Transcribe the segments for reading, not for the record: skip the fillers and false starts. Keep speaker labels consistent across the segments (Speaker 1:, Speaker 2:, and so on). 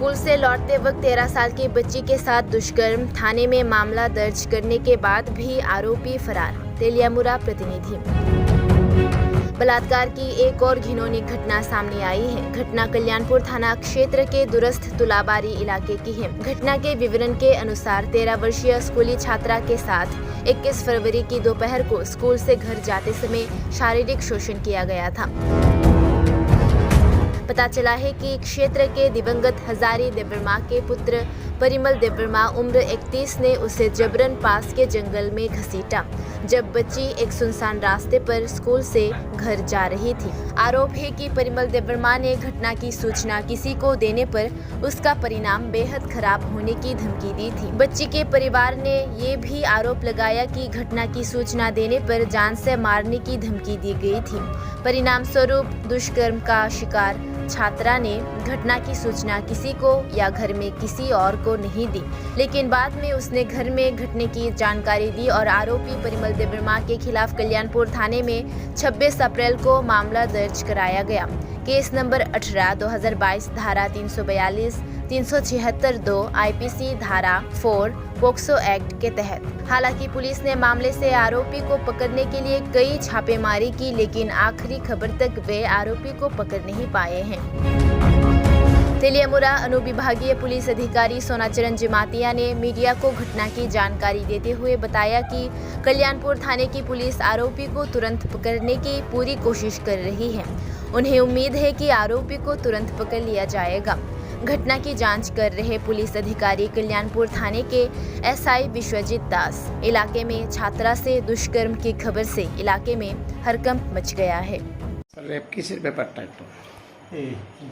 Speaker 1: School से लौटते वक्त 13 साल की बच्ची के साथ दुष्कर्म, थाने में मामला दर्ज करने के बाद भी आरोपी फरार। तेलियामुरा प्रतिनिधि। बलात्कार की एक और घिनौनी घटना सामने आई है। घटना कल्याणपुर थाना क्षेत्र के दूरस्थ तुलाबारी इलाके की है। घटना के विवरण के अनुसार 13 वर्षीय स्कूली छात्रा के साथ 21 फरवरी की दोपहर को स्कूल से घर जाते समय शारीरिक शोषण किया गया था। पता चला है कि क्षेत्र के दिवंगत हजारी देववर्मा के पुत्र परिमल देववर्मा उम्र 31 ने उसे जबरन पास के जंगल में घसीटा जब बच्ची एक सुनसान रास्ते पर स्कूल से घर जा रही थी। आरोप है कि परिमल देववर्मा ने घटना की सूचना किसी को देने पर उसका परिणाम बेहद खराब होने की धमकी दी थी। बच्ची के परिवार ने ये भी आरोप लगाया कि घटना की सूचना देने पर जान से मारने की धमकी दी गई थी। परिणाम स्वरूप दुष्कर्म का शिकार छात्रा ने घटना की सूचना किसी को या घर में किसी और को नहीं दी, लेकिन बाद में उसने घर में घटने की जानकारी दी और आरोपी परिमल देववर्मा के खिलाफ कल्याणपुर थाने में 26 अप्रैल को मामला दर्ज कराया गया। केस नंबर 18/2022 धारा 342, 376(2) IPC धारा 4 पोक्सो एक्ट के तहत। हालांकि पुलिस ने मामले से आरोपी को पकड़ने के लिए कई छापेमारी की, लेकिन आखिरी खबर तक वे आरोपी को पकड़ नहीं पाए हैं। तेलियामुरा अनुविभागीय पुलिस अधिकारी सोनाचरण जमातिया ने मीडिया को घटना की जानकारी देते हुए बताया कि कल्याणपुर थाने की पुलिस आरोपी को तुरंत पकड़ने की पूरी कोशिश कर रही है। उन्हें उम्मीद है कि आरोपी को तुरंत पकड़ लिया जाएगा। घटना की जांच कर रहे पुलिस अधिकारी कल्याणपुर थाने के SI विश्वजीत दास। इलाके में छात्रा से दुष्कर्म की खबर से इलाके में हड़कंप मच गया है।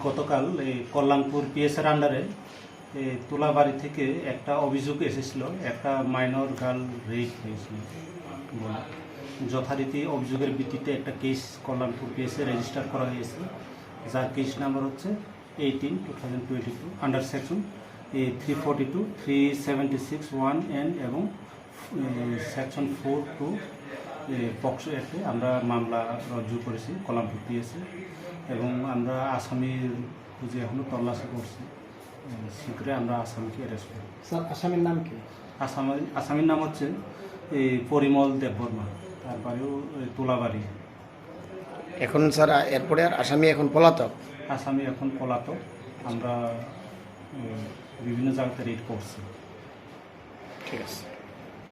Speaker 2: গতকাল কল্যাণপুর পিএসের আন্ডারে তুলাবাড়ি থেকে একটা অভিযোগ এসেছিল, একটা মাইনর গার্ল রেপ হয়েছিল বলে। যথারীতি অভিযোগের ভিত্তিতে একটা কেস কল্যাণপুর পিএসে রেজিস্টার করা হয়েছে, যার কেস নাম্বার হচ্ছে 18/2022 আন্ডার সেকশন 342, 376(1)N এবং সেকশন 4(2) পক্সো অ্যাক্টে আমরা মামলা রুজু করেছি কল্যাণপুর পিএসে এবং আমরা আসামির খুঁজে এখনো তল্লাশি করছি। শীঘ্রই আমরা আসামিকে অ্যারেস্ট করব।
Speaker 3: স্যার, আসামির নাম কি?
Speaker 2: আসামির নাম হচ্ছে পরিমল দেববর্মা, তার বাড়িও তুলাবাড়ি।
Speaker 3: এখন স্যার এরপরে আর আসামি এখন পলাতক?
Speaker 2: আসামি এখন পলাতক। আমরা বিভিন্ন জায়গাতে রেড করছি।
Speaker 3: ঠিক আছে।